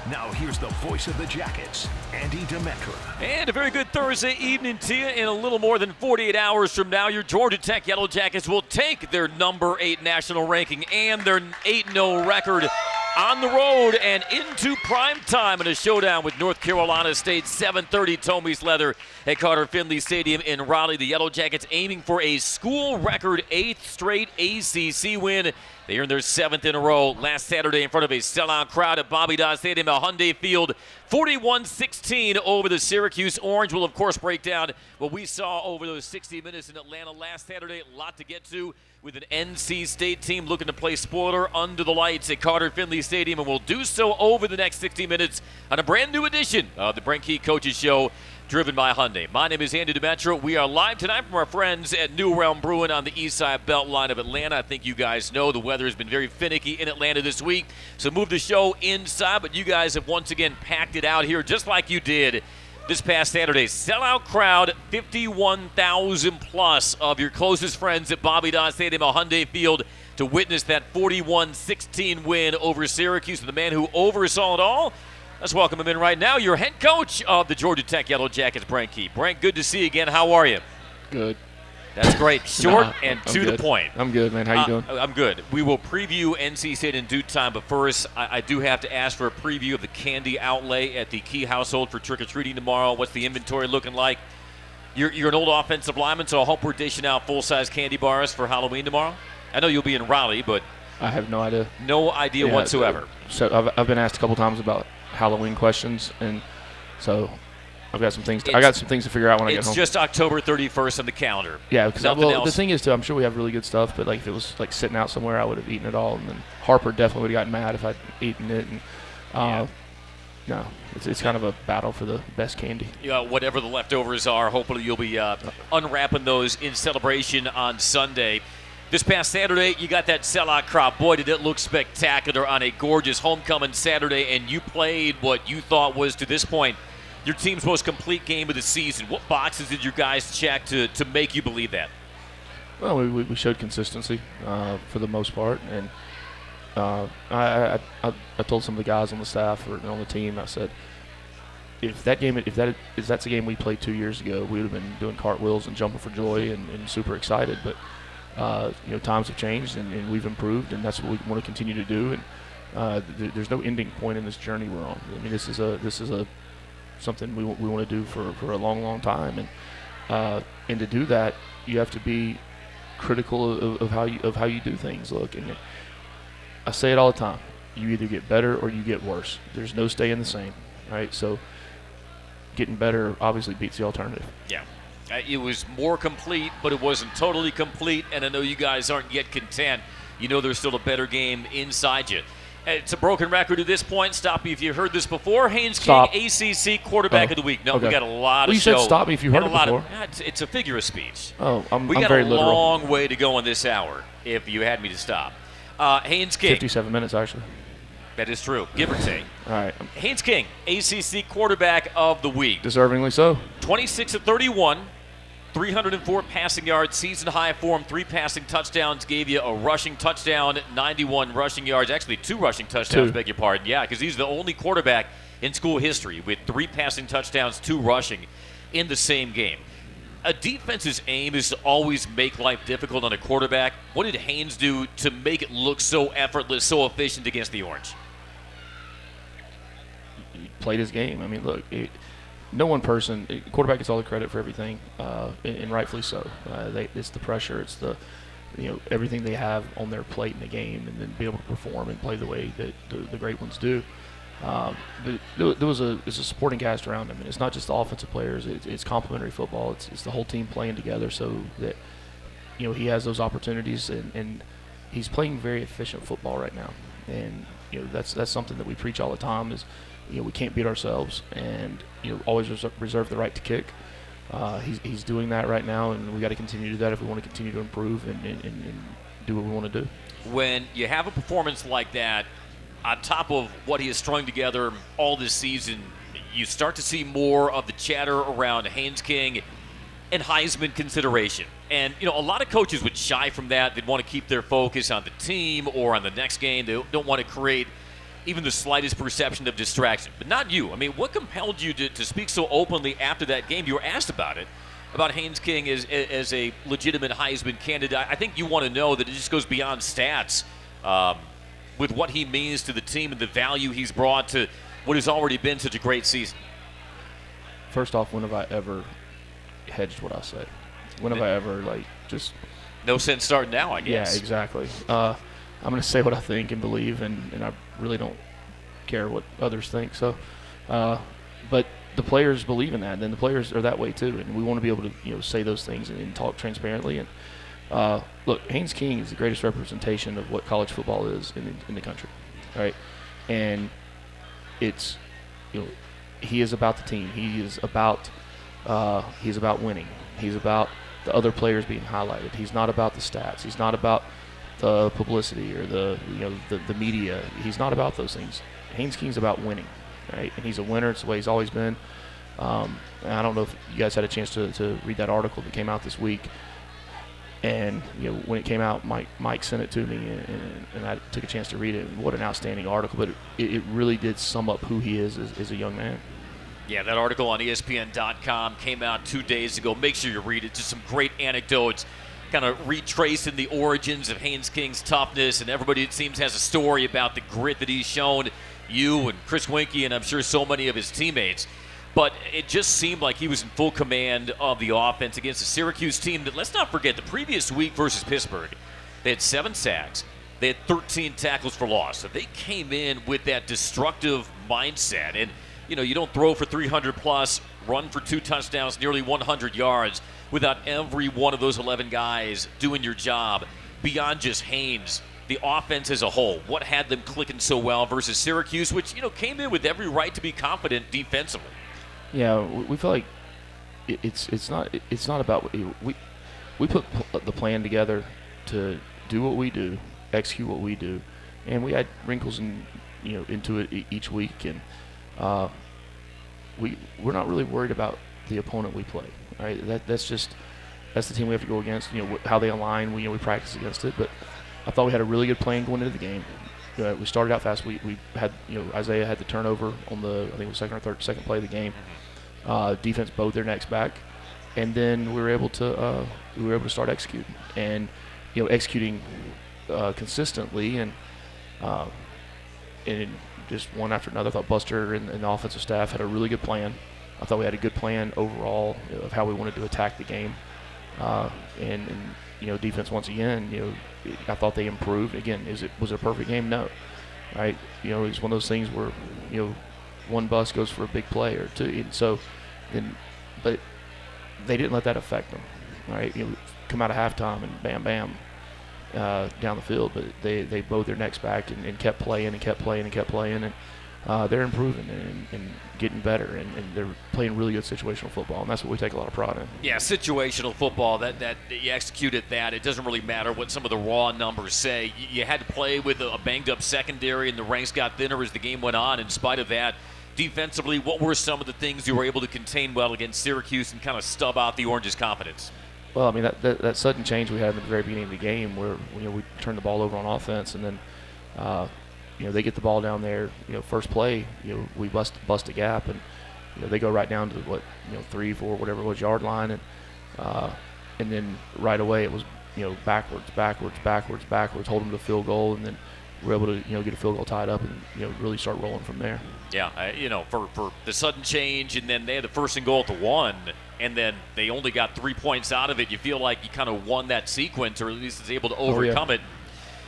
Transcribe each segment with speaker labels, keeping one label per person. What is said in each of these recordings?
Speaker 1: Now here's the voice of the Jackets, Andy Demetra.
Speaker 2: And a very good Thursday evening to you. In a little more than 48 hours from now, your Georgia Tech Yellow Jackets will take their number 8 national ranking and their 8-0 record on the road and into prime time in a showdown with North Carolina State. 7:30 Tommy's Leather at Carter Finley Stadium in Raleigh. The Yellow Jackets aiming for a school record 8th straight ACC win. They earned their 7th in a row last Saturday in front of a sellout crowd at Bobby Dodd Stadium at Hyundai Field. 41-16 over the Syracuse Orange. Will, of course, break down what we saw over those 60 minutes in Atlanta last Saturday. A lot to get to with an NC State team looking to play spoiler under the lights at Carter Finley Stadium, and will do so over the next 60 minutes on a brand new edition of the Brent Key Coaches Show, driven by Hyundai. My name is Andy Demetra. We are live tonight from our friends at New Realm Brewing on the east side Beltline of Atlanta. I think you guys know the weather has been very finicky in Atlanta this week, so move the show inside, but you guys have once again packed it out here just like you did this past Saturday. Sellout crowd, 51,000 plus of your closest friends at Bobby Dodd Stadium at Hyundai Field to witness that 41-16 win over Syracuse. And the man who oversaw it all, let's welcome him in right now, your head coach of the Georgia Tech Yellow Jackets, Brent Key. Brent, good to see you again. How are you?
Speaker 3: Good.
Speaker 2: That's great. Short and to
Speaker 3: good.
Speaker 2: the point.
Speaker 3: I'm good, man. How you doing?
Speaker 2: I'm good. We will preview NC State in due time, but first, I do have to ask for a preview of the candy outlay at the Key household for trick-or-treating tomorrow. What's the inventory looking like? You're an old offensive lineman, so I hope we're dishing out full-size candy bars for Halloween tomorrow. I know you'll be in Raleigh, but
Speaker 3: I have no idea.
Speaker 2: No idea whatsoever.
Speaker 3: So I've been asked a couple times about Halloween questions, and so I've got some things. I got some things to figure out when I get home.
Speaker 2: It's just October 31st on the calendar.
Speaker 3: Yeah, because the thing is, too, I'm sure we have really good stuff, but like if it was like sitting out somewhere, I would have eaten it all, and then Harper definitely would have gotten mad if I'd eaten it. And no, it's kind of a battle for the best candy.
Speaker 2: Yeah, whatever the leftovers are, hopefully you'll be unwrapping those in celebration on Sunday. This past Saturday, you got that sellout crowd. Boy, did it look spectacular on a gorgeous homecoming Saturday, and you played what you thought was, to this point, your team's most complete game of the season. What boxes did you guys check to make you believe that?
Speaker 3: Well, we showed consistency for the most part, and I told some of the guys on the staff or on the team, I said, if that's a game we played 2 years ago, we would have been doing cartwheels and jumping for joy and super excited. But times have changed and we've improved, and that's what we want to continue to do. And there's no ending point in this journey we're on. I mean, this is something we want to do for a long, long time, and to do that, you have to be critical of how you do things. Look, and I say it all the time: you either get better or you get worse. There's no staying the same, right? So, getting better obviously beats the alternative.
Speaker 2: Yeah, it was more complete, but it wasn't totally complete. And I know you guys aren't yet content. You know there's still a better game inside you. It's a broken record at this point. Stop me if you've heard this before. Haynes King, ACC Quarterback of the Week. No,
Speaker 3: okay.
Speaker 2: We got a lot of
Speaker 3: you said stop me if you heard it before.
Speaker 2: It's a figure of speech.
Speaker 3: Oh, I'm
Speaker 2: we got
Speaker 3: very
Speaker 2: a
Speaker 3: literal.
Speaker 2: long way to go in this hour if you had me to stop. Haynes King.
Speaker 3: 57 minutes, actually.
Speaker 2: That is true, give or take.
Speaker 3: All right.
Speaker 2: Haynes King, ACC Quarterback of the Week.
Speaker 3: Deservingly so.
Speaker 2: 26 of 31. 304 passing yards, season high form, 3 passing touchdowns, gave you a rushing touchdown, 91 rushing yards, actually 2 rushing touchdowns, beg your pardon. Yeah, because he's the only quarterback in school history with 3 passing touchdowns, 2 rushing in the same game. A defense's aim is to always make life difficult on a quarterback. What did Haynes do to make it look so effortless, so efficient against the Orange?
Speaker 3: He played his game. I mean, look, no one person, quarterback gets all the credit for everything, and rightfully so. It's the pressure, it's the, everything they have on their plate in the game, and then be able to perform and play the way that the great ones do. But there's a supporting cast around him, and it's not just the offensive players. It's complementary football. It's the whole team playing together, so that he has those opportunities, and he's playing very efficient football right now. And that's something that we preach all the time is. We can't beat ourselves, and always reserve the right to kick. He's doing that right now, and we got to continue to do that if we want to continue to improve and do what we want to do.
Speaker 2: When you have a performance like that, on top of what he has strung together all this season, you start to see more of the chatter around Haynes King and Heisman consideration. And a lot of coaches would shy from that. They'd want to keep their focus on the team or on the next game. They don't want to create even the slightest perception of distraction. But not you. I mean, what compelled you to speak so openly after that game? You were asked about it, about Haynes King as a legitimate Heisman candidate. I think you want to know that it just goes beyond stats with what he means to the team and the value he's brought to what has already been such a great season.
Speaker 3: First off, when have I ever hedged what I say? When have I ever, just...
Speaker 2: No sense starting now, I guess.
Speaker 3: Yeah, exactly. I'm going to say what I think and believe, and I really don't care what others think. So, but the players believe in that, and then the players are that way too, and we want to be able to say those things and talk transparently. And look, Haynes King is the greatest representation of what college football is in the country, right? And it's he is about the team. He is about winning. He's about the other players being highlighted. He's not about the stats. He's not about the publicity or the media. He's not about those things. Haynes King's about winning, right? And he's a winner. It's the way he's always been. And I don't know if you guys had a chance to read that article that came out this week. And when it came out, Mike sent it to me, and I took a chance to read it. What an outstanding article! But it really did sum up who he is as a young man.
Speaker 2: Yeah, that article on ESPN.com came out 2 days ago. Make sure you read it. Just some great anecdotes, kind of retracing the origins of Haynes King's toughness, and everybody, it seems, has a story about the grit that he's shown you and Chris Winkie and I'm sure so many of his teammates. But it just seemed like he was in full command of the offense against a Syracuse team that, let's not forget, the previous week versus Pittsburgh, they had 7 sacks. They had 13 tackles for loss. So they came in with that destructive mindset. And you don't throw for 300-plus, run for 2 touchdowns, nearly 100 yards without every one of those 11 guys doing your job. Beyond just Haynes, the offense as a whole, what had them clicking so well versus Syracuse, which came in with every right to be confident defensively.
Speaker 3: Yeah, we feel like it's not about we put the plan together to do what we do, execute what we do, and we add wrinkles into it each week, and we're not really worried about the opponent we play. Right? That's the team we have to go against. How they align. We practice against it, but I thought we had a really good plan going into the game. We started out fast. We had Isaiah had the turnover on I think it was second play of the game. Defense bowed their necks back, and then we were able to start executing executing consistently and just one after another. I thought Buster and the offensive staff had a really good plan. I thought we had a good plan overall of how we wanted to attack the game. And defense once again, I thought they improved. Again, was it a perfect game? No. Right? It's one of those things where one bus goes for a big play or two. But they didn't let that affect them. Right? Come out of halftime and bam, bam. Down the field, but they bowed their necks back and kept playing and kept playing and kept playing, and they're improving and getting better, and they're playing really good situational football, and that's what we take a lot of pride in.
Speaker 2: Yeah, situational football, that you executed that. It doesn't really matter what some of the raw numbers say. You had to play with a banged-up secondary, and the ranks got thinner as the game went on. In spite of that, defensively, what were some of the things you were able to contain well against Syracuse and kind of stub out the Orange's confidence?
Speaker 3: Well, I mean, that sudden change we had in the very beginning of the game where, we turned the ball over on offense, and then, they get the ball down there, first play, we bust a gap, and, they go right down to 3, 4, whatever it was, yard line, and then right away it was, backwards, hold them to field goal, and then we're able to, get a field goal tied up and, really start rolling from there.
Speaker 2: Yeah, for the sudden change, and then they had the first and goal at the 1, and then they only got 3 points out of it. You feel like you kind of won that sequence, or at least is able to overcome it.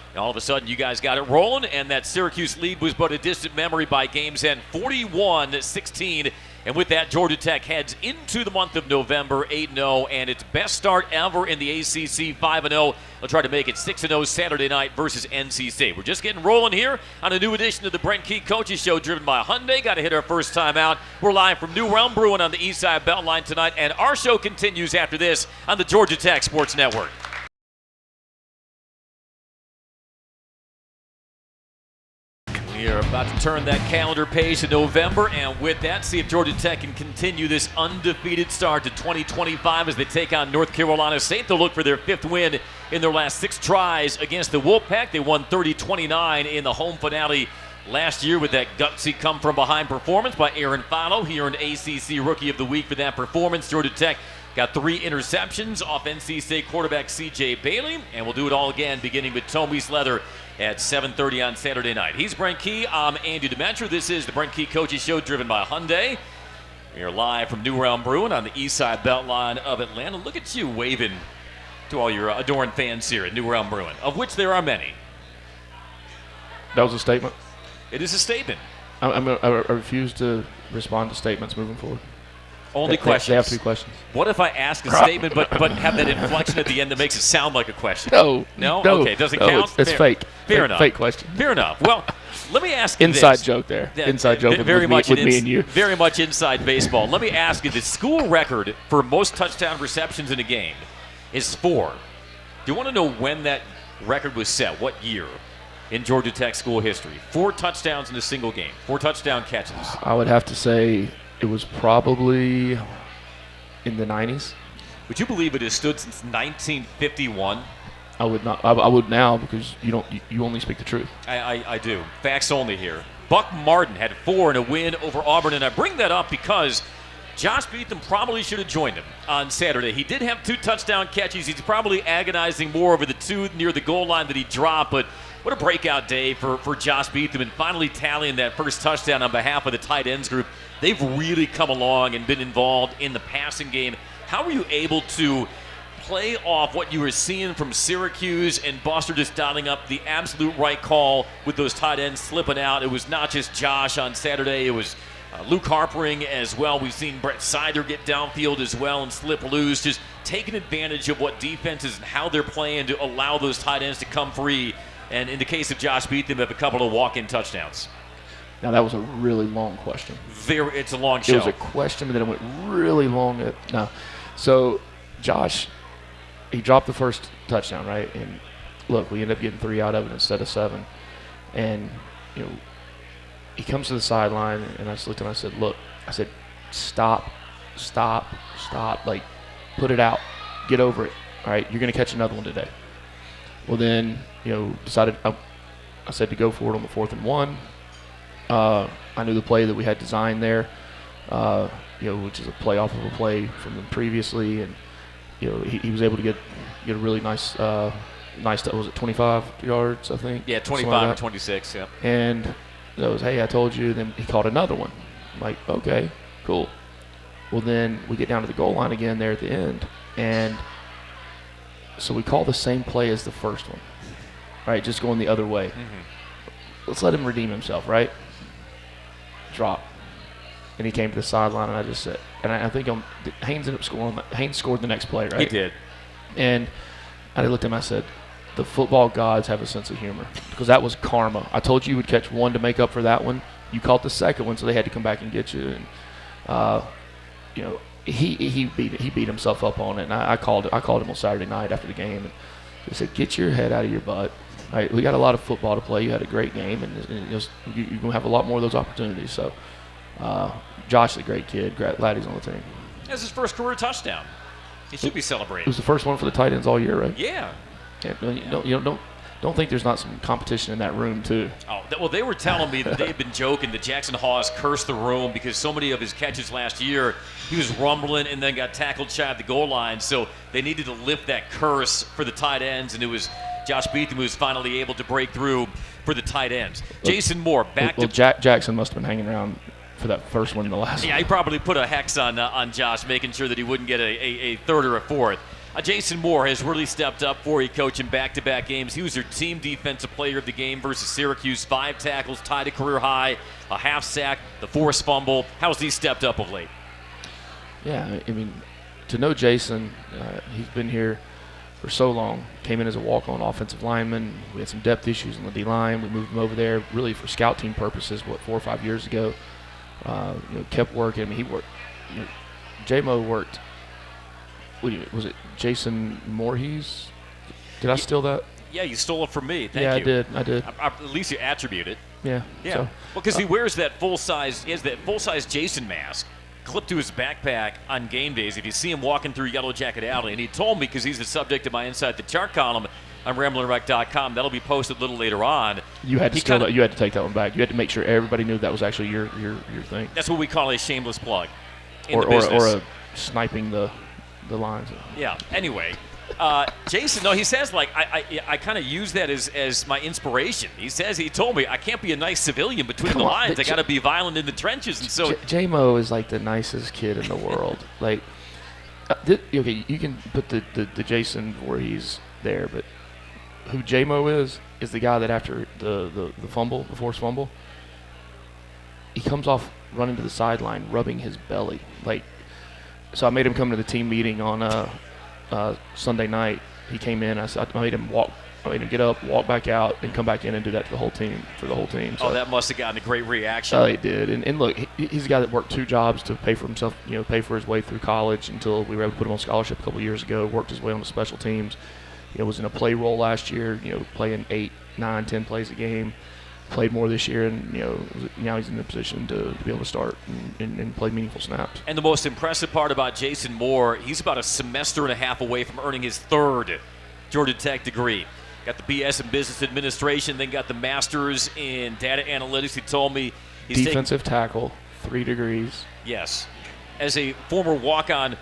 Speaker 2: And all of a sudden, you guys got it rolling, and that Syracuse lead was but a distant memory by game's end, 41-16. And with that, Georgia Tech heads into the month of November 8-0, and its best start ever in the ACC, 5-0. They'll try to make it 6-0 Saturday night versus NC State. We're just getting rolling here on a new edition of the Brent King Coaches Show, driven by Hyundai. Got to hit our first time out. We're live from New Realm Brewing on the East Side Beltline tonight, and our show continues after this on the Georgia Tech Sports Network. We are about to turn that calendar page to November, and with that, see if Georgia Tech can continue this undefeated start to 2025 as they take on North Carolina State. They'll look for their 5th win in their last 6 tries against the Wolfpack. They won 30-29 in the home finale last year with that gutsy come-from-behind performance by Aaron Fano. He earned ACC Rookie of the Week for that performance. Georgia Tech got 3 interceptions off NC State quarterback C.J. Bailey, and we'll do it all again beginning with Tommy Slether at 7:30 on Saturday night. He's Brent Key. I'm Andy Demetra. This is the Brent Key Coaches Show driven by Hyundai. We are live from New Realm Brewing on the east side beltline of Atlanta. Look at you waving to all your adoring fans here at New Realm Brewing, of which there are many.
Speaker 3: That was a statement?
Speaker 2: It is a statement.
Speaker 3: I refuse to respond to statements moving forward.
Speaker 2: Only questions.
Speaker 3: They have to be questions.
Speaker 2: What if I ask a statement but have that inflection at the end that makes it sound like a question?
Speaker 3: No.
Speaker 2: No?
Speaker 3: No.
Speaker 2: Okay, doesn't
Speaker 3: No,
Speaker 2: count?
Speaker 3: It's fake.
Speaker 2: Fair enough.
Speaker 3: Fake question.
Speaker 2: Fair enough. Well, let me ask you
Speaker 3: Inside
Speaker 2: this.
Speaker 3: joke there.
Speaker 2: Yeah,
Speaker 3: Inside joke with
Speaker 2: very much
Speaker 3: me and you.
Speaker 2: Very much inside baseball. Let me ask you, the school record for most touchdown receptions in a game is 4. Do you want to know when that record was set? What year in Georgia Tech school history? 4 touchdowns in a single game. 4 touchdown catches.
Speaker 3: I would have to say it was probably in the 90s.
Speaker 2: Would you believe it has stood since 1951?
Speaker 3: I would not. I would now because you only speak the truth.
Speaker 2: I do. Facts only here. Buck Martin had 4 in a win over Auburn, and I bring that up because Josh Beetham probably should have joined him on Saturday. He did have 2 touchdown catches. He's probably agonizing more over the 2 near the goal line that he dropped, but what a breakout day for Josh Beetham, and finally tallying that first touchdown on behalf of the tight ends group. They've really come along and been involved in the passing game. How were you able to play off what you were seeing from Syracuse and Buster just dialing up the absolute right call with those tight ends slipping out? It was not just Josh on Saturday. It was Luke Harpering as well. We've seen Brett Sider get downfield as well and slip loose, just taking advantage of what defenses and how they're playing to allow those tight ends to come free. And in the case of Josh Beetham, have a couple of walk-in touchdowns.
Speaker 3: Now, that was a really long question.
Speaker 2: It's a long show.
Speaker 3: It was a question, but then it went really long. So, Josh, he dropped the first touchdown, right? And, look, we ended up getting 3 out of it instead of 7. And, he comes to the sideline, and I just looked and I said, look, stop. Like, put it out. Get over it. All right, you're going to catch another one today. Well, then, decided I said to go for it on the 4th and 1. I knew the play that we had designed there, which is a play off of a play from them previously, and he was able to get a really nice. Was it 25 yards? I think.
Speaker 2: Yeah, 25 or 26. Yeah.
Speaker 3: And that was, hey, I told you. Then he caught another one. I'm like, okay, cool. Well, then we get down to the goal line again there at the end, and so we call the same play as the first one, right? Just going the other way. Mm-hmm. Let's let him redeem himself, right? Drop. And he came to the sideline, and I just said, and I think Haynes ended up scoring. Haynes scored the next play, right?
Speaker 2: He did.
Speaker 3: And I looked at him, I said, the football gods have a sense of humor, because that was karma. I told you would catch one to make up for that one. You caught the second one, so they had to come back and get you. And he beat himself up on it, and I called him on Saturday night after the game, and he said, get your head out of your butt. All right, we got a lot of football to play. You had a great game, and you're going to have a lot more of those opportunities. So, Josh is a great kid. Glad he's on the team.
Speaker 2: That's his first career touchdown. He should be celebrating.
Speaker 3: It was the first one for the tight ends all year, right?
Speaker 2: Yeah.
Speaker 3: Don't think there's not some competition in that room too.
Speaker 2: Oh, well, they were telling me that they had been joking that Jackson Hawes cursed the room because so many of his catches last year, he was rumbling and then got tackled shy of the goal line. So they needed to lift that curse for the tight ends, and it was Josh Beetham who was finally able to break through for the tight ends. Jason Moore
Speaker 3: Jackson must have been hanging around for that first one in the last one.
Speaker 2: Yeah, he probably put a hex on Josh, making sure that he wouldn't get a third or a fourth. Jason Moore has really stepped up for you, Coach, in back-to-back games. He was their team defensive player of the game versus Syracuse. 5 tackles, tied a career high, a half sack, the forced fumble. How's he stepped up of late?
Speaker 3: Yeah, I mean, to know Jason, he's been here for so long. Came in as a walk-on offensive lineman. We had some depth issues on the D-line. We moved him over there really for scout team purposes, 4 or 5 years ago. Kept working. I mean, he worked. J-Mo worked. Was it Jason Voorhees? Did I steal that?
Speaker 2: Yeah, you stole it from me. Thank you.
Speaker 3: Yeah, I did.
Speaker 2: At least you attribute it.
Speaker 3: Yeah.
Speaker 2: Yeah.
Speaker 3: So,
Speaker 2: well, because he wears that full-size Jason mask clipped to his backpack on game days. If you see him walking through Yellow Jacket Alley, and he told me, because he's the subject of my Inside the Chart column on RamblerRec.com, that'll be posted a little later on.
Speaker 3: You had to you had to take that one back. You had to make sure everybody knew that was actually your thing.
Speaker 2: That's what we call a shameless plug in
Speaker 3: or,
Speaker 2: the business.
Speaker 3: Or a sniping the lines.
Speaker 2: Yeah. Anyway, Jason, no, he says, like, I kind of use that as my inspiration. He told me I can't be a nice civilian between the lines. I got to be violent in the trenches. And so
Speaker 3: J-Mo is like the nicest kid in the world. Like, okay, you can put the Jason where he's there, but who J-Mo is the guy that after the forced fumble, he comes off running to the sideline, rubbing his belly. Like, so I made him come to the team meeting on Sunday night. He came in. I made him get up, walk back out, and come back in and do that to the whole team, for the whole team. So,
Speaker 2: that must have gotten a great reaction.
Speaker 3: Oh, he did. And look, he's a guy that worked 2 jobs to pay for himself, pay for his way through college until we were able to put him on scholarship a couple years ago, worked his way on the special teams. Was in a play role last year, playing 8, 9, 10 plays a game. Played more this year, and now he's in the position to be able to start and play meaningful snaps.
Speaker 2: And the most impressive part about Jason Moore, he's about a semester and a half away from earning his 3rd Georgia Tech degree. Got the BS in Business Administration, then got the Master's in Data Analytics. He told me he's
Speaker 3: defensive tackle, 3 degrees.
Speaker 2: Yes. As a former walk-on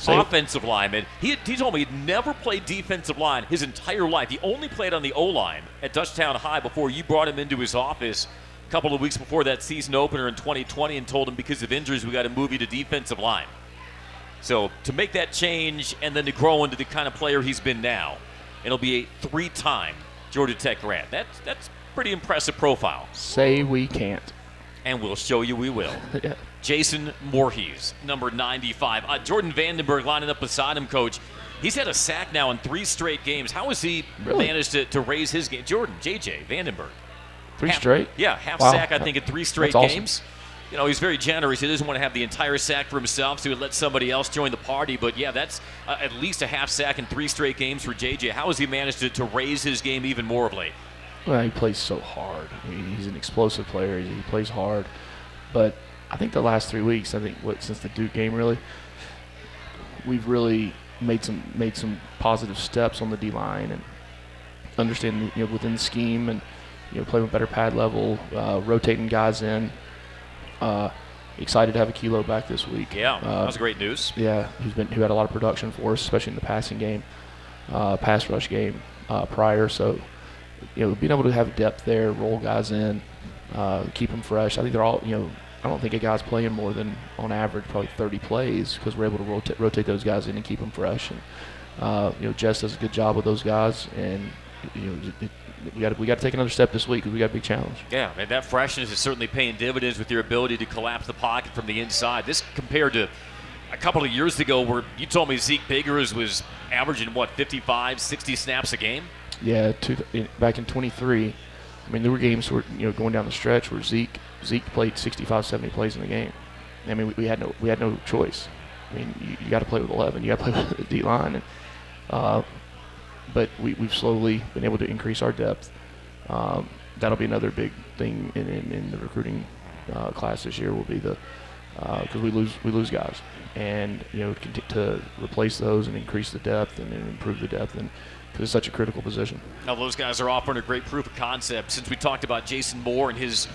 Speaker 2: offensive lineman, he told me he'd never played defensive line his entire life. He only played on the O-line at Dutchtown High before you brought him into his office a couple of weeks before that season opener in 2020 and told him because of injuries we got to move you to defensive line. So to make that change and then to grow into the kind of player he's been now, it'll be a 3-time Georgia Tech grad. That's pretty impressive profile.
Speaker 3: Say we can't.
Speaker 2: And we'll show you we will.
Speaker 3: Yeah.
Speaker 2: Jason Voorhees, number 95. Jordan Vandenberg lining up beside him, Coach. He's had a sack now in 3 straight games. How has he managed to raise his game? Jordan, JJ, Vandenberg.
Speaker 3: 3 straight?
Speaker 2: Yeah, half
Speaker 3: wow.
Speaker 2: sack, I think, in 3 straight games. Awesome. He's very generous. He doesn't want to have the entire sack for himself, so he let somebody else join the party. But, yeah, that's at least a half sack in 3 straight games for JJ. How has he managed to raise his game even more of late?
Speaker 3: Well, he plays so hard. I mean, he's an explosive player. He plays hard. But I think the last 3 weeks, since the Duke game, really, we've really made some positive steps on the D-line and understanding, within the scheme and, playing with better pad level, rotating guys in. Excited to have Akilo back this week.
Speaker 2: Yeah, that was great news.
Speaker 3: Yeah, who had a lot of production for us, especially in the passing game, pass rush game prior. So, being able to have depth there, roll guys in, keep them fresh. I think they're all, I don't think a guy's playing more than, on average, probably 30 plays because we're able to rotate those guys in and keep them fresh. And Jess does a good job with those guys, and we got to take another step this week because we got a big challenge.
Speaker 2: Yeah, and that freshness is certainly paying dividends with your ability to collapse the pocket from the inside. This compared to a couple of years ago where you told me Zeke Biggers was averaging, 55, 60 snaps a game?
Speaker 3: Yeah, back in 23, I mean, there were games where, going down the stretch where Zeke played 65, 70 plays in the game. I mean, we had no choice. I mean, you got to play with 11. You got to play with the D-line. And, but we've slowly been able to increase our depth. That'll be another big thing in the recruiting class this year will be because we lose guys. And, to replace those and increase the depth and improve the depth and because it's such a critical position.
Speaker 2: Now, those guys are offering a great proof of concept. Since we talked about Jason Moore and his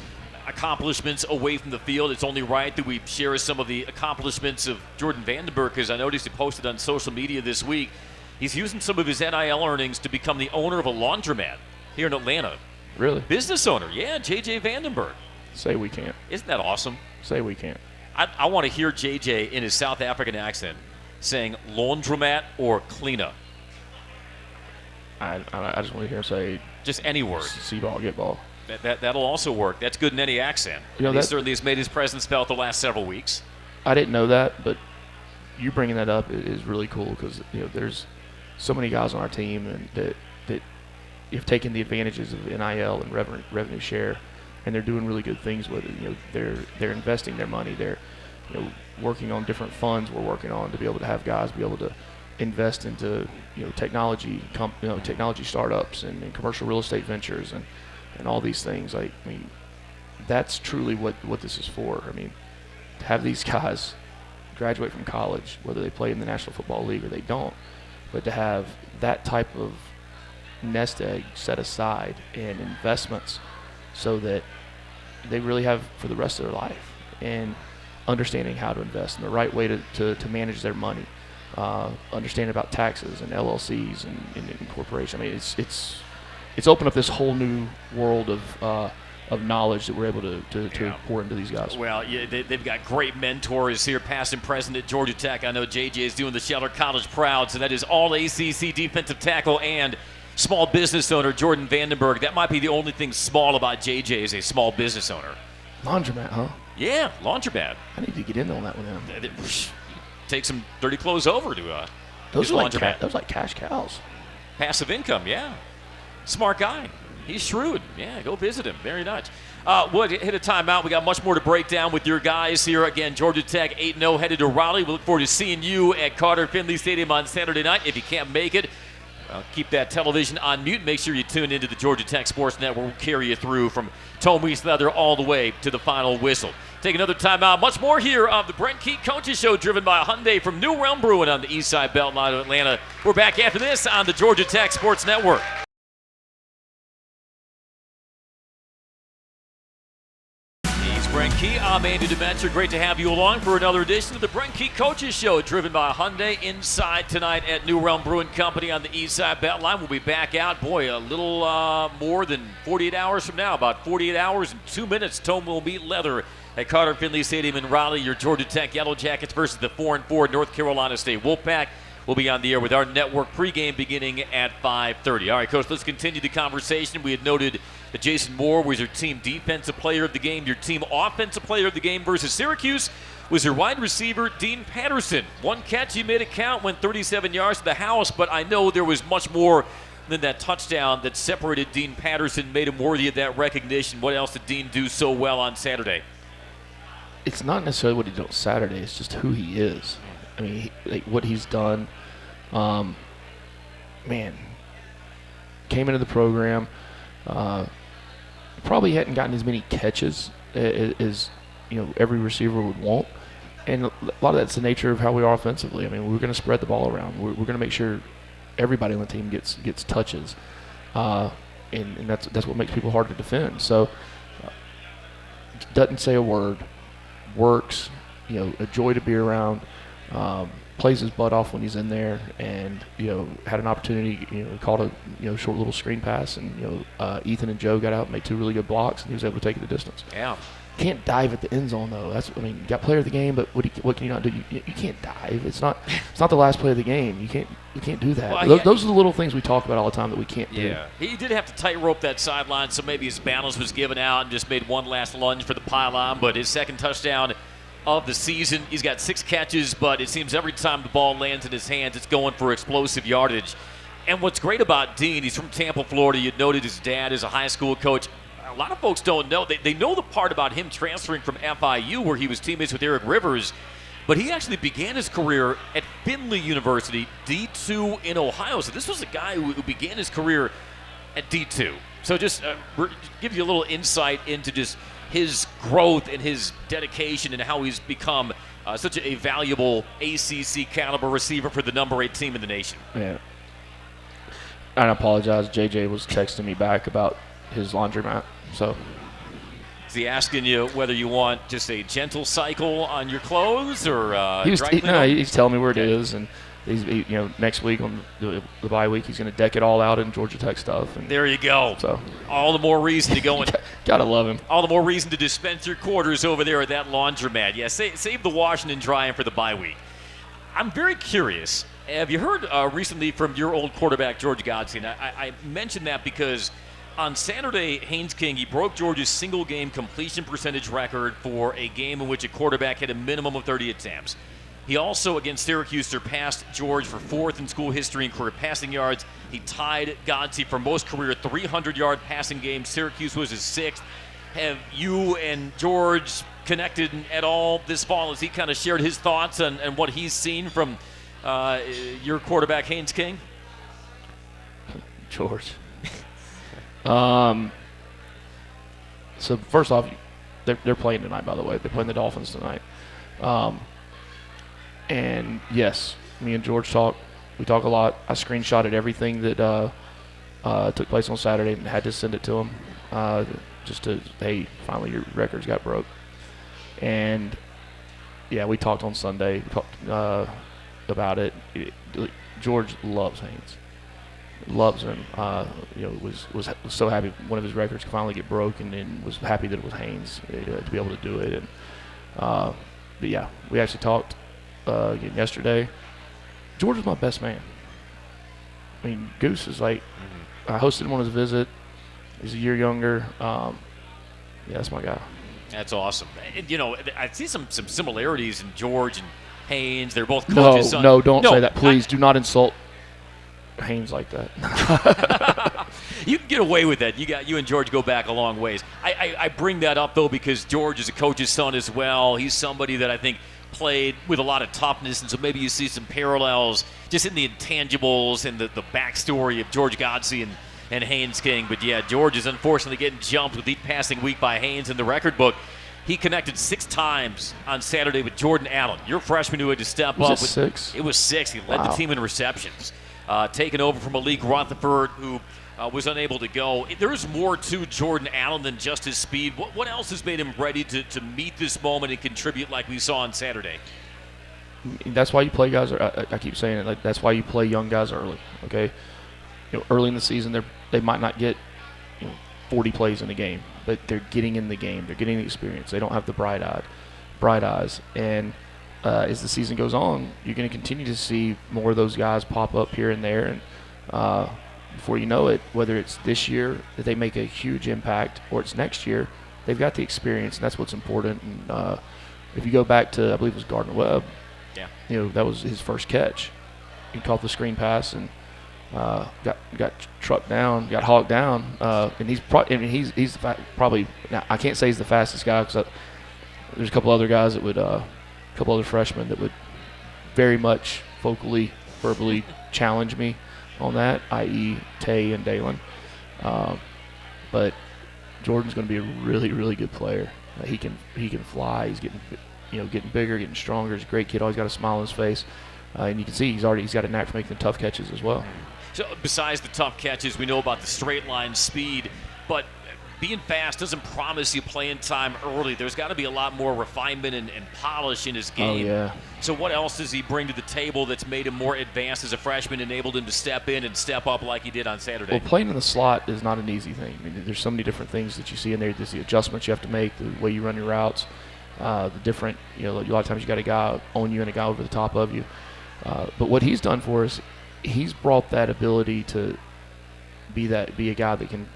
Speaker 2: accomplishments away from the field, it's only right that we share some of the accomplishments of Jordan Vandenberg because I noticed he posted on social media this week. He's using some of his NIL earnings to become the owner of a laundromat here in Atlanta.
Speaker 3: Really? Business
Speaker 2: owner, yeah, JJ Vandenberg.
Speaker 3: Say we can't.
Speaker 2: Isn't that awesome?
Speaker 3: Say we can't.
Speaker 2: I want to hear JJ in his South African accent saying laundromat or cleanup.
Speaker 3: I just want to hear him say
Speaker 2: just any word.
Speaker 3: See ball, get ball.
Speaker 2: That'll also work. That's good in any accent. He certainly has made his presence felt the last several weeks.
Speaker 3: I didn't know that, but you bringing that up is really cool because there's so many guys on our team and that have taken the advantages of NIL and revenue share, and they're doing really good things with it. They're investing their money. They're working on different funds we're working on to be able to have guys be able to invest into technology startups and commercial real estate ventures and all these things. I mean, that's truly what this is for. I mean, to have these guys graduate from college, whether they play in the National Football League or they don't, but to have that type of nest egg set aside and investments so that they really have for the rest of their life, and understanding how to invest and the right way to manage their money, understanding about taxes and LLCs and corporation. I mean, it's opened up this whole new world of knowledge that we're able to pour into these guys.
Speaker 2: Well, yeah, they've got great mentors here, past and present at Georgia Tech. I know JJ is doing the Sheller College proud, so that is all ACC defensive tackle and small business owner Jordan Vandenberg. That might be the only thing small about JJ is a small business owner.
Speaker 3: Laundromat, huh?
Speaker 2: Yeah, laundromat.
Speaker 3: I need to get in on that with him.
Speaker 2: Take some dirty clothes over to
Speaker 3: those
Speaker 2: his
Speaker 3: are
Speaker 2: laundromat.
Speaker 3: those like cash cows.
Speaker 2: Passive income, yeah. Smart guy. He's shrewd. Yeah, go visit him. Very nice. We'll hit a timeout. We got much more to break down with your guys here. Again, Georgia Tech 8-0 headed to Raleigh. We look forward to seeing you at Carter Finley Stadium on Saturday night. If you can't make it, keep that television on mute. Make sure you tune into the Georgia Tech Sports Network. We'll carry you through from Tome East Leather all the way to the final whistle. Take another timeout. Much more here of the Brent Key Coaches Show, driven by Hyundai from New Realm Brewing on the east side Beltline of Atlanta. We're back after this on the Georgia Tech Sports Network. Brent Key, I'm Andy Demetra. Great to have you along for another edition of the Brent Key Coaches Show, driven by Hyundai inside tonight at New Realm Brewing Company on the east side Beltline. We'll be back out, a little more than 48 hours from now, about 48 hours and 2 minutes. Tome will meet Leather at Carter Finley Stadium in Raleigh. Your Georgia Tech Yellow Jackets versus the 4-4 North Carolina State Wolfpack. We'll be on the air with our network pregame beginning at 5:30. All right, Coach, let's continue the conversation. We had noted that Jason Moore was your team defensive player of the game. Your team offensive player of the game versus Syracuse was your wide receiver, Dean Patterson. One catch, he made it count, went 37 yards to the house, but I know there was much more than that touchdown that separated Dean Patterson, made him worthy of that recognition. What else did Dean do so well on Saturday?
Speaker 3: It's not necessarily what he did on Saturday. It's just who he is. I mean, what he's done, man, came into the program, probably hadn't gotten as many catches as every receiver would want, and a lot of that's the nature of how we are offensively. I mean, we're going to spread the ball around. We're going to make sure everybody on the team gets touches, and that's what makes people hard to defend. So, doesn't say a word, works, a joy to be around. Plays his butt off when he's in there, and had an opportunity. Caught a short little screen pass, and Ethan and Joe got out and made two really good blocks, and he was able to take it the distance.
Speaker 2: Yeah.
Speaker 3: Can't dive at the end zone though. You got player of the game, but what can you not do? You can't dive. It's not the last play of the game. You can't do that.
Speaker 2: Well,
Speaker 3: those are the little things we talk about all the time that we can't do.
Speaker 2: Yeah, he did have to tightrope that sideline, so maybe his balance was given out and just made one last lunge for the pylon. But his second touchdown of the season. He's got 6 catches, but it seems every time the ball lands in his hands, it's going for explosive yardage. And what's great about Dean, he's from Tampa, Florida. You noted his dad is a high school coach. A lot of folks don't know. They know the part about him transferring from FIU, where he was teammates with Eric Rivers, but he actually began his career at Findlay University, D2 in Ohio. So this was a guy who began his career at D2. So just give you a little insight into just his growth and his dedication and how he's become such a valuable ACC caliber receiver for the number 8 team in the nation.
Speaker 3: Yeah. And I apologize. JJ was texting me back about his laundromat. So
Speaker 2: is he asking you whether you want just a gentle cycle on your clothes or
Speaker 3: he's telling me where it is, and he's next week on the bye week he's going to deck it all out in Georgia Tech stuff. And
Speaker 2: there you go.
Speaker 3: So
Speaker 2: all the more reason to go and
Speaker 3: gotta love him.
Speaker 2: All the more reason to dispense your quarters over there at that laundromat. Yeah, save the washing and drying for the bye week. I'm very curious. Have you heard recently from your old quarterback George Godsey? I mentioned that because on Saturday, Haynes King, he broke Georgia's single-game completion percentage record for a game in which a quarterback had a minimum of 30 attempts. He also, against Syracuse, surpassed George for 4th in school history in career passing yards. He tied Godsey for most career 300-yard passing games. Syracuse was his 6th. Have you and George connected at all this fall? Has he kind of shared his thoughts on what he's seen from your quarterback, Haynes King?
Speaker 3: George. So first off, they're playing tonight, by the way. They're playing the Dolphins tonight. And yes, me and George talk. We talk a lot. I screenshotted everything that took place on Saturday and had to send it to him. just to, hey, finally your records got broke. And yeah, we talked on Sunday. We talked about it. George loves Haynes. Loves him. Was so happy one of his records could finally get broken, and was happy that it was Haynes to be able to do it. And but yeah, we actually talked again yesterday. George is my best man. I mean, Goose is like, I hosted him on his visit. He's a year younger. Yeah, that's my guy.
Speaker 2: That's awesome. And, I see some similarities in George and Haynes. They're both coaches.
Speaker 3: No, don't say that. Please do not insult Haynes like that.
Speaker 2: You can get away with that. You and George go back a long ways. I bring that up, though, because George is a coach's son as well. He's somebody that I think played with a lot of toughness, and so maybe you see some parallels just in the intangibles and the backstory of George Godsey and Haynes King. But yeah, George is unfortunately getting jumped with each passing week by Haynes in the record book. He connected 6 times on Saturday with Jordan Allen, your freshman who had to step up.
Speaker 3: Was it 6?
Speaker 2: It was 6. He led the team in receptions. Taken over from Malik Rutherford, who was unable to go. There's more to Jordan Allen than just his speed. What else has made him ready to meet this moment and contribute like we saw on Saturday?
Speaker 3: That's why you play guys. I keep saying it. Like, that's why you play young guys early. Okay, early in the season, they might not get 40 plays in a game, but they're getting in the game. They're getting the experience. They don't have the bright eyes. And as the season goes on, you're going to continue to see more of those guys pop up here and there. And before you know it, whether it's this year that they make a huge impact or it's next year, they've got the experience, and that's what's important. And if you go back to, I believe it was Gardner Webb, that was his first catch. He caught the screen pass and got trucked down, got hogged down, and he's probably now I can't say he's the fastest guy because there's a couple other guys that would, a couple other freshmen that would very much verbally challenge me on that, i.e. Tay and Dalen. But Jordan's going to be a really, really good player. He can fly. He's getting bigger, getting stronger. He's a great kid. Always got a smile on his face, and you can see he's got a knack for making the tough catches as well.
Speaker 2: So besides the tough catches, we know about the straight line speed, but being fast doesn't promise you playing time early. There's got to be a lot more refinement and polish in his game.
Speaker 3: Oh, yeah.
Speaker 2: So what else does he bring to the table that's made him more advanced as a freshman, enabled him to step in and step up like he did on Saturday?
Speaker 3: Well, playing in the slot is not an easy thing. I mean, there's so many different things that you see in there. There's the adjustments you have to make, the way you run your routes, the different, a lot of times you got a guy on you and a guy over the top of you. But what he's done for us, he's brought that ability to be a guy that can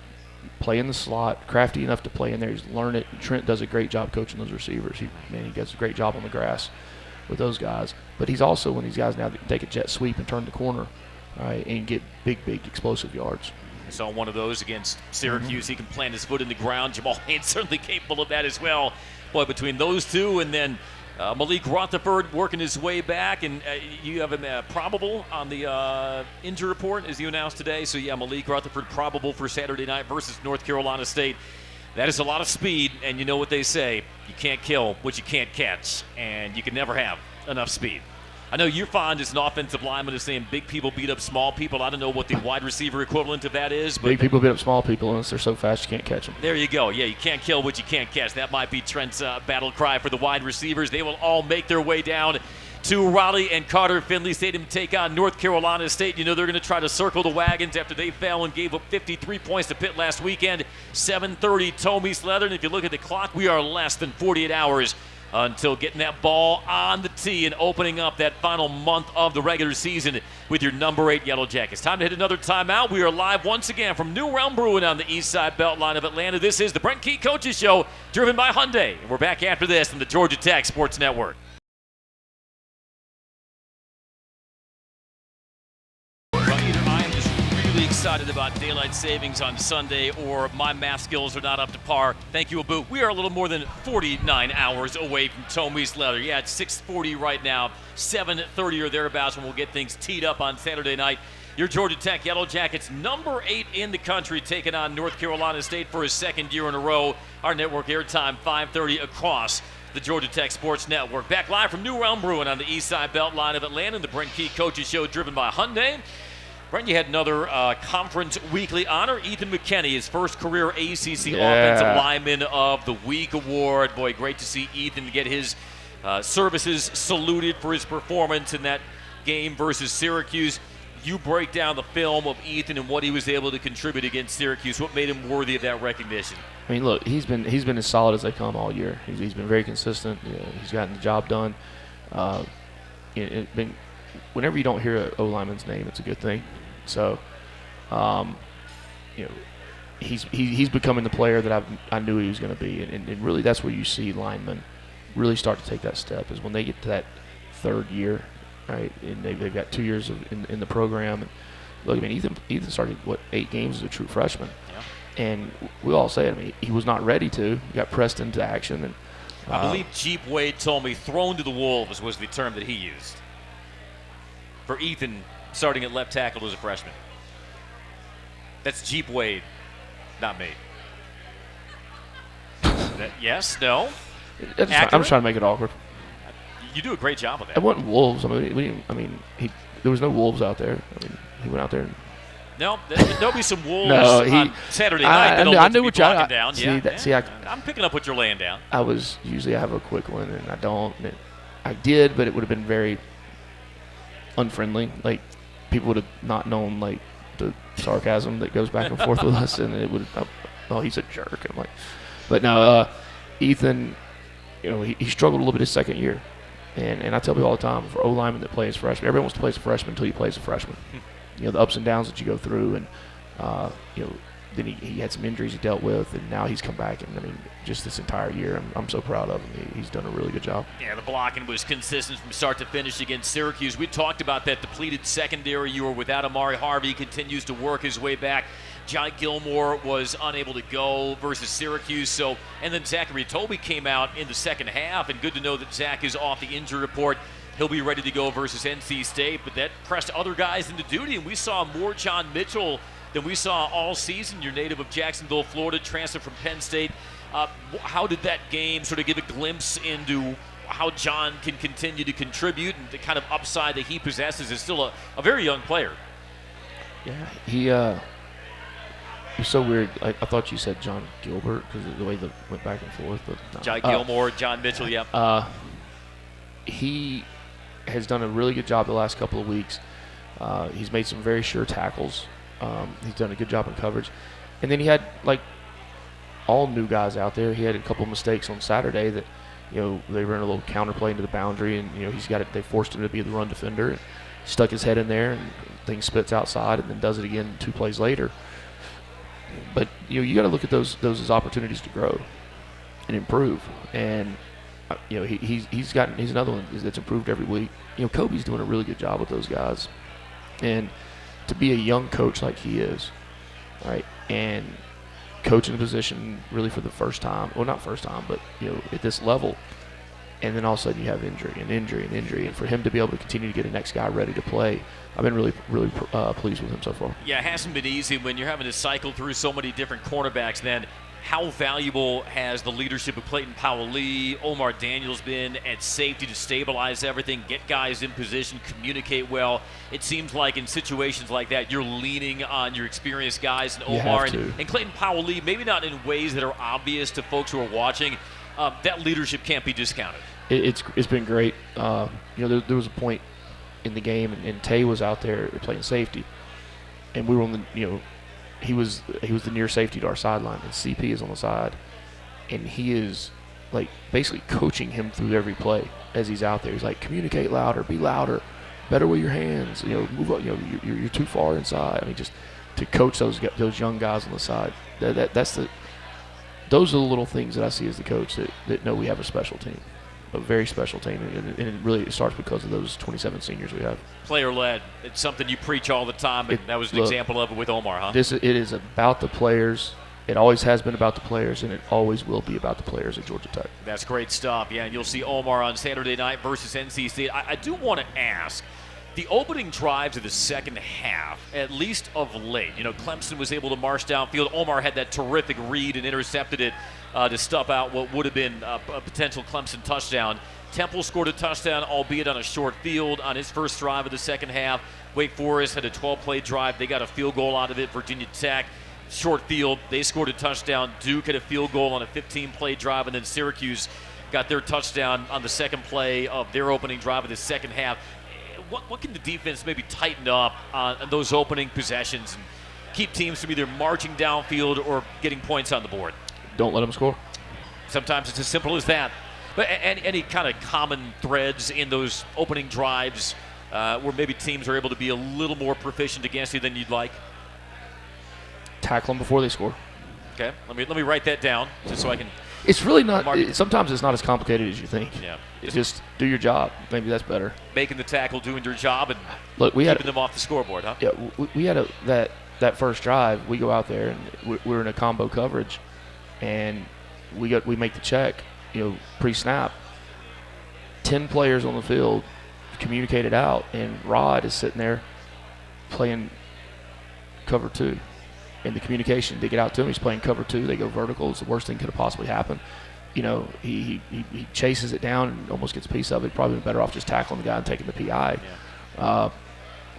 Speaker 3: play in the slot, crafty enough to play in there. He's learned it. Trent does a great job coaching those receivers. He does a great job on the grass with those guys. But he's also one of these guys now that can take a jet sweep and turn the corner, right, and get big explosive yards.
Speaker 2: I saw one of those against Syracuse. He can plant his foot in the ground. Jamal Haynes certainly capable of that as well. Boy, between those two and then Malik Rutherford working his way back, and you have him probable on the injury report as you announced today. So, yeah, Malik Rutherford probable for Saturday night versus North Carolina State. That is a lot of speed, and you know what they say. You can't kill what you can't catch, and you can never have enough speed. I know you're fond as an offensive lineman of saying big people beat up small people. I don't know what the wide receiver equivalent of that is. But
Speaker 3: big people beat up small people unless they're so fast you can't catch them.
Speaker 2: There you go. Yeah, you can't kill what you can't catch. That might be Trent's battle cry for the wide receivers. They will all make their way down to Raleigh and Carter Finley Stadium to take on North Carolina State. You know they're going to try to circle the wagons after they fell and gave up 53 points to Pitt last weekend. 7:30 Tomies Leather. And if you look at the clock, we are less than 48 hours until getting that ball on the tee and opening up that final month of the regular season with your number 8 Yellow Jackets. Time to hit another timeout. We are live once again from New Realm Brewing on the east side beltline of Atlanta. This is the Brent Key Coaches Show, driven by Hyundai. And we're back after this on the Georgia Tech Sports Network. Excited about daylight savings on Sunday, or my math skills are not up to par. Thank you, Abu. We are a little more than 49 hours away from Tomies Leather. Yeah, it's 6:40 right now, 7:30 or thereabouts when we'll get things teed up on Saturday night. Your Georgia Tech Yellow Jackets, number 8 in the country, taking on North Carolina State for his second year in a row. Our network airtime 5:30 across the Georgia Tech Sports Network. Back live from New Realm Brewing on the east side beltline of Atlanta, the Brent Key Coaches Show, driven by Hyundai. Brent, you had another conference weekly honor. Ethan McKinney, his first career ACC Offensive Lineman of the Week award. Boy, great to see Ethan get his services saluted for his performance in that game versus Syracuse. You break down the film of Ethan and what he was able to contribute against Syracuse. What made him worthy of that recognition?
Speaker 3: I mean, look, he's been as solid as they come all year. He's been very consistent. He's gotten the job done. Whenever you don't hear an O-lineman's name, it's a good thing. So, he's becoming the player that I knew he was going to be, and really that's where you see linemen really start to take that step is when they get to that third year, right? And they've got 2 years in the program. And look, I mean, Ethan started 8 games as a true freshman, and we all say it. I mean, he was not ready to. He got pressed into action, and
Speaker 2: I believe Jeep Wade told me "thrown to the wolves" was the term that he used for Ethan starting at left tackle as a freshman. That's Jeep Wade, not me. Yes, no.
Speaker 3: I'm just trying to make it awkward.
Speaker 2: You do a great job of that.
Speaker 3: It wasn't wolves. I mean, there was no wolves out there. I mean, he went out there.
Speaker 2: No, there'll be some wolves on Saturday night.
Speaker 3: I knew what you're
Speaker 2: down. I'm picking up what you're laying down.
Speaker 3: I have a quick one, and I don't. And I did, but it would have been very unfriendly. Like, people would have not known, like, the sarcasm that goes back and forth with us, and it would have, oh, he's a jerk. I'm like, but no, Ethan, he struggled a little bit his second year. And I tell people all the time, for O-lineman that plays freshman, everyone wants to play as a freshman until you play as a freshman. The ups and downs that you go through, and then he had some injuries he dealt with, and now he's come back. And I mean, just this entire year, I'm so proud of him. He's done a really good job. Yeah,
Speaker 2: the blocking was consistent from start to finish against Syracuse. We talked about that depleted secondary. You were without Amari Harvey. He continues to work his way back. John Gilmore was unable to go versus Syracuse. And then Zachary Toby came out in the second half, and good to know that Zach is off the injury report. He'll be ready to go versus NC State, but that pressed other guys into duty, and we saw more John Mitchell than we saw all season. Your native of Jacksonville, Florida, transfer from Penn State. How did that game sort of give a glimpse into how John can continue to contribute and the kind of upside that he possesses as still a very young player?
Speaker 3: Yeah, it's so weird. I thought you said John Gilbert because of the way that went back and forth. But no.
Speaker 2: John Gilmore, John Mitchell, yep.
Speaker 3: He has done a really good job the last couple of weeks. He's made some very sure tackles. He's done a good job in coverage. And then he had, like, all new guys out there. He had a couple of mistakes on Saturday that, they ran a little counterplay into the boundary, and, they forced him to be the run defender. And stuck his head in there, and things spits outside, and then does it again 2 plays later. But, you got to look at those as opportunities to grow and improve. And he's another one that's improved every week. Kobe's doing a really good job with those guys, and to be a young coach like he is, right, and coaching a position really for the first time, well, not first time, but at this level, and then all of a sudden you have injury, and for him to be able to continue to get the next guy ready to play, I've been really pleased with him so far.
Speaker 2: Yeah, it hasn't been easy when you're having to cycle through so many different cornerbacks. Then how valuable has the leadership of Clayton Powell-Lee, Omar Daniels been at safety to stabilize everything, get guys in position, communicate well? It seems like in situations like that, you're leaning on your experienced guys and Omar and Clayton Powell-Lee, maybe not in ways that are obvious to folks who are watching. That leadership can't be discounted.
Speaker 3: It's been great. There was a point in the game, and Tay was out there playing safety, and we were on the he was the near safety to our sideline, and CP is on the side, and he is like basically coaching him through every play as he's out there. He's like, communicate louder, be louder, better with your hands, move up, you're too far inside. I mean, just to coach those young guys on the side. Those are the little things that I see as the coach that know we have a special team. A very special team, and it really starts because of those 27 seniors we have.
Speaker 2: Player-led. It's something you preach all the time, and that was an example of it with Omar, huh?
Speaker 3: It is about the players. It always has been about the players, and it always will be about the players at Georgia Tech.
Speaker 2: That's great stuff. Yeah, and you'll see Omar on Saturday night versus NC State. I do want to ask, the opening drives of the second half, at least of late, Clemson was able to march downfield. Omar had that terrific read and intercepted it to stuff out what would have been a potential Clemson touchdown. Temple scored a touchdown, albeit on a short field, on his first drive of the second half. Wake Forest had a 12-play drive. They got a field goal out of it. Virginia Tech, short field, they scored a touchdown. Duke had a field goal on a 15-play drive, and then Syracuse got their touchdown on the second play of their opening drive of the second half. What can the defense maybe tighten up on those opening possessions and keep teams from either marching downfield or getting points on the board?
Speaker 3: Don't let them score.
Speaker 2: Sometimes it's as simple as that. But any kind of common threads in those opening drives where maybe teams are able to be a little more proficient against you than you'd like?
Speaker 3: Tackle them before they score.
Speaker 2: Okay, let me write that down just so I can.
Speaker 3: It's really not. Sometimes it's not as complicated as you think.
Speaker 2: Yeah,
Speaker 3: just do your job. Maybe that's better.
Speaker 2: Making the tackle, doing your job, and
Speaker 3: keeping
Speaker 2: them off the scoreboard, huh?
Speaker 3: Yeah, we had that first drive. We go out there and we're in a combo coverage, and we make the check. Pre-snap. 10 players on the field communicated out, and Rod is sitting there playing cover 2. And the communication, they get out to him, he's playing cover 2, they go vertical. It's the worst thing could have possibly happened. He chases it down and almost gets a piece of it. Probably been better off just tackling the guy and taking the PI. Yeah.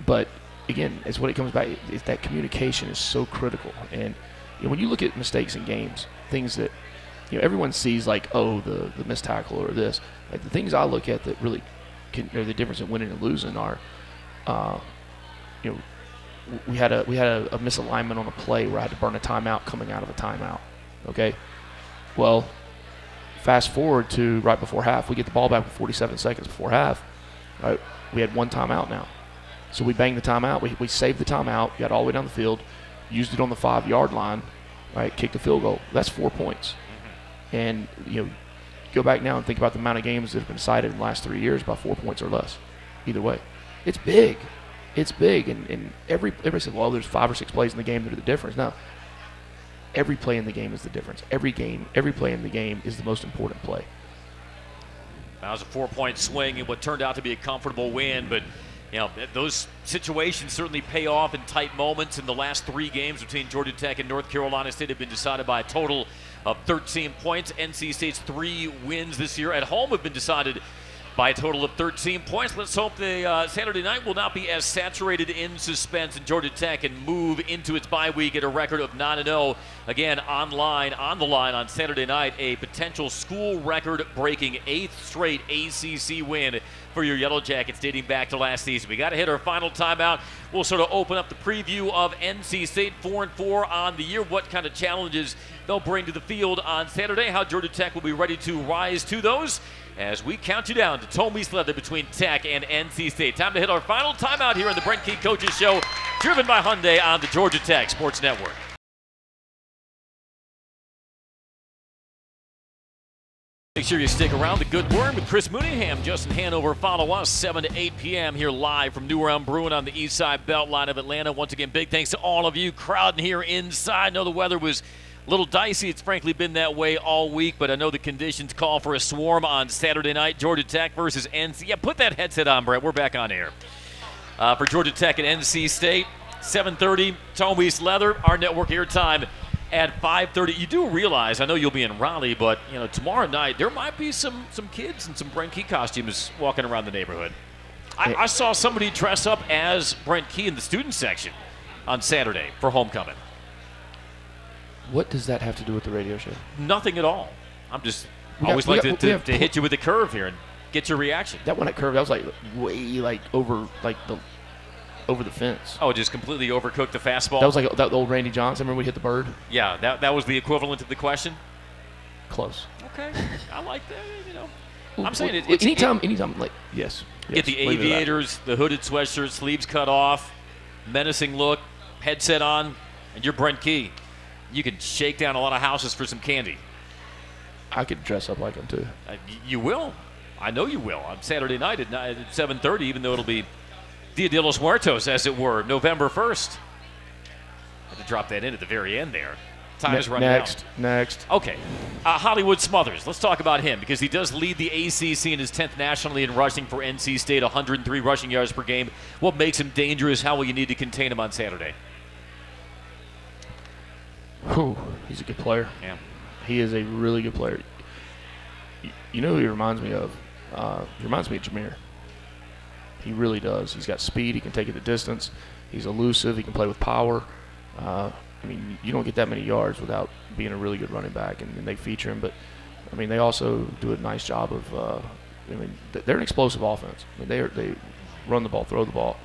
Speaker 3: But again, it's what it comes back. It's that communication is so critical. And when you look at mistakes in games, things that everyone sees like, oh, the missed tackle or this. Like the things I look at that really are the difference in winning and losing are, we had a misalignment on a play where I had to burn a timeout coming out of a timeout. Okay, well, fast forward to right before half, we get the ball back with 47 seconds before half. Right, we had one timeout now, so we banged the timeout. We saved the timeout, got all the way down the field, used it on the 5-yard line. Right, kicked a field goal. That's 4 points. And go back now and think about the amount of games that have been decided in the last 3 years by 4 points or less. Either way, it's big. It's big, and everybody said, well, there's 5 or 6 plays in the game that are the difference. No, every play in the game is the difference. Every play in the game is the most important play.
Speaker 2: That was a 4-point swing and what turned out to be a comfortable win, but those situations certainly pay off in tight moments. In the last 3 games between Georgia Tech and North Carolina State have been decided by a total of 13 points. NC State's 3 wins this year at home have been decided by a total of 13 points. Let's hope the Saturday night will not be as saturated in suspense, and Georgia Tech can move into its bye week at a record of 9-0. Again, on the line on Saturday night, a potential school record-breaking 8th straight ACC win for your Yellow Jackets dating back to last season. We got to hit our final timeout. We'll sort of open up the preview of NC State 4-4 on the year, what kind of challenges they'll bring to the field on Saturday, how Georgia Tech will be ready to rise to those as we count you down to Tommy's Leather between Tech and NC State. Time to hit our final timeout here on the Brent Key Coaches Show, driven by Hyundai on the Georgia Tech Sports Network. Make sure you stick around. The Good Word with Chris Mooneyham, Justin Hanover. Follow us 7 to 8 p.m. here live from New Realm Brewing on the east side Beltline of Atlanta. Once again, big thanks to all of you crowding here inside. I know the weather was a little dicey. It's frankly been that way all week, but I know the conditions call for a swarm on Saturday night. Georgia Tech versus NC. Yeah, put that headset on, Brent. We're back on air. For Georgia Tech and NC State, 7:30, Tommy's Leather, our network airtime at 5:30. You do realize, I know you'll be in Raleigh, but tomorrow night there might be some kids in some Brent Key costumes walking around the neighborhood. I saw somebody dress up as Brent Key in the student section on Saturday for homecoming.
Speaker 3: What does that have to do with the radio show?
Speaker 2: Nothing at all. I'm just always like to hit you with a curve here and get your reaction.
Speaker 3: That one at curve, that was way over the fence.
Speaker 2: Oh, just completely overcooked the fastball?
Speaker 3: That was like that old Randy Johnson. Remember when we hit the bird?
Speaker 2: Yeah, that was the equivalent of the question?
Speaker 3: Close.
Speaker 2: Okay. I like that, I'm saying
Speaker 3: anytime, like, yes.
Speaker 2: Get the aviators, the hooded sweatshirt, sleeves cut off, menacing look, headset on, and you're Brent Key. You can shake down a lot of houses for some candy.
Speaker 3: I could dress up like him, too.
Speaker 2: You will. I know you will. On Saturday night at 7:30, even though it'll be Dia de los Muertos, as it were, November 1st. I had to drop that in at the very end there. Time is running out.
Speaker 3: Next.
Speaker 2: Okay. Hollywood Smothers. Let's talk about him because he does lead the ACC in his 10th nationally in rushing for NC State, 103 rushing yards per game. What makes him dangerous? How will you need to contain him on Saturday?
Speaker 3: He's a good player.
Speaker 2: Yeah.
Speaker 3: He is a really good player. You know who he reminds me of? He reminds me of Jameer. He really does. He's got speed. He can take it the distance. He's elusive. He can play with power. I mean, you don't get that many yards without being a really good running back, and they feature him. But, I mean, they also do a nice job of they're an explosive offense. I mean, they run the ball, throw the ball,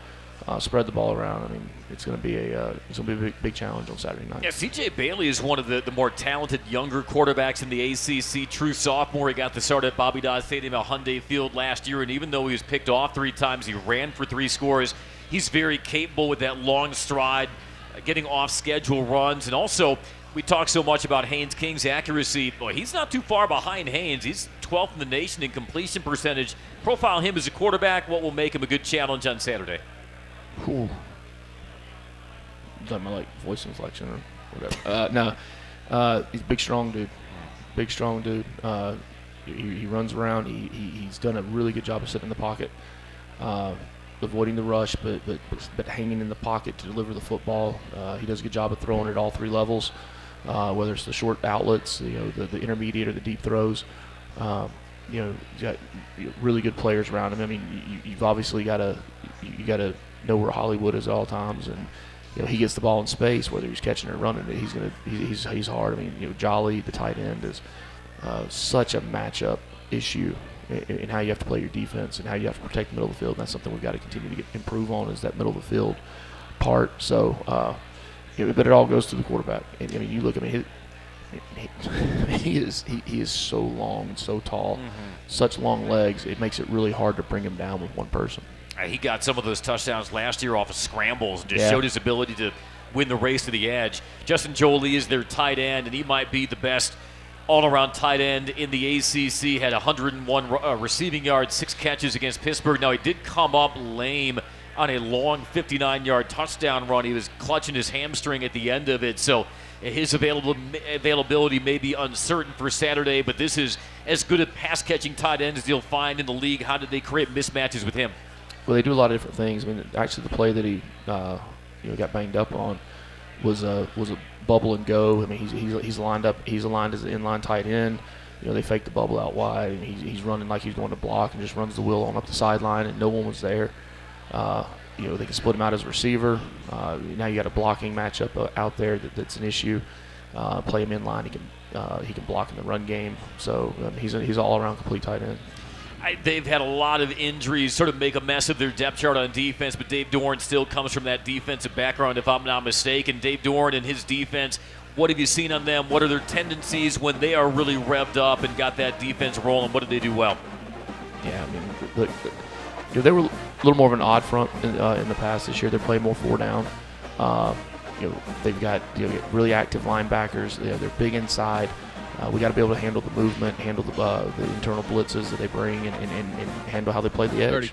Speaker 3: spread the ball around. I mean, it's going to be a big challenge on Saturday night.
Speaker 2: Yeah, C.J. Bailey is one of the more talented younger quarterbacks in the ACC. True sophomore. He got the start at Bobby Dodd Stadium at Hyundai Field last year, and even though he was picked off 3 times, he ran for 3 scores. He's very capable with that long stride, getting off schedule runs, and also we talk so much about Haynes King's accuracy. Boy, he's not too far behind Haynes. He's 12th in the nation in completion percentage. Profile him as a quarterback. What will make him a good challenge on Saturday?
Speaker 3: Cool. Is that my voice inflection or whatever? No, he's a big, strong dude. Big, strong dude. He runs around. He's done a really good job of sitting in the pocket, avoiding the rush, but hanging in the pocket to deliver the football. He does a good job of throwing at all 3 levels, whether it's the short outlets, the intermediate or the deep throws. You got really good players around him. I mean, you've obviously got to know where Hollywood is at all times, and he gets the ball in space, whether he's catching or running it. He's hard. I mean, Jolly, the tight end, is such a matchup issue in how you have to play your defense and how you have to protect the middle of the field. And that's something we've got to continue to improve on, is that middle of the field part. So, but it all goes to the quarterback. And, I mean, you look at me. He is so long and so tall, such long legs. It makes it really hard to bring him down with one person.
Speaker 2: He got some of those touchdowns last year off of scrambles and just showed his ability to win the race to the edge. Justin Jolie is their tight end, and he might be the best all-around tight end in the ACC. Had 101 receiving yards, 6 catches against Pittsburgh. Now, he did come up lame on a long 59-yard touchdown run. He was clutching his hamstring at the end of it, so his availability may be uncertain for Saturday, but this is as good a pass-catching tight end as you'll find in the league. How did they create mismatches with him?
Speaker 3: Well, they do a lot of different things. I mean, actually, the play that he got banged up on was a bubble and go. I mean, he's lined up. He's aligned as an inline tight end. They fake the bubble out wide, and he's running like he's going to block, and just runs the wheel on up the sideline, and no one was there. They can split him out as a receiver. Now you got a blocking matchup out there that's an issue. Play him in line. He can block in the run game. So he's an all-around complete tight end.
Speaker 2: They've had a lot of injuries sort of make a mess of their depth chart on defense, but Dave Doran still comes from that defensive background, if I'm not mistaken. Dave Doran and his defense, what have you seen on them? What are their tendencies when they are really revved up and got that defense rolling? What do they do well?
Speaker 3: Yeah, I mean, look, they were a little more of an odd front in the past this year. They're playing more 4 down. They've got really active linebackers. They're big inside. We got to be able to handle the movement, handle the internal blitzes that they bring, and handle how they play the edge.
Speaker 2: 30.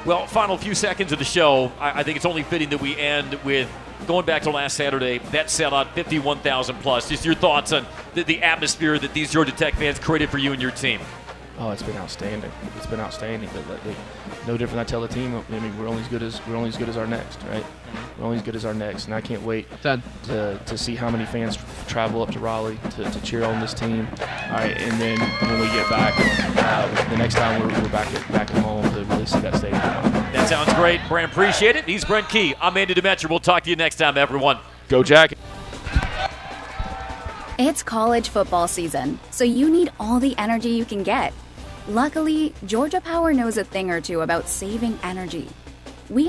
Speaker 2: Well, final few seconds of the show. I think it's only fitting that we end with going back to last Saturday, that sellout, 51,000 plus. Just your thoughts on the atmosphere that these Georgia Tech fans created for you and your team.
Speaker 3: Oh, it's been outstanding. It's been outstanding. No different. I tell the team, I mean, we're only as good as our next, right? We're only as good as our next, and I can't wait to see how many fans travel up to Raleigh to cheer on this team. All right, and then when we get back, the next time we're back at home to really see that stadium.
Speaker 2: That sounds great, Brent. Appreciate it. He's Brent Key. I'm Andy Demetriou. We'll talk to you next time, everyone.
Speaker 3: Go Jackets.
Speaker 4: It's college football season, so you need all the energy you can get. Luckily, Georgia Power knows a thing or two about saving energy.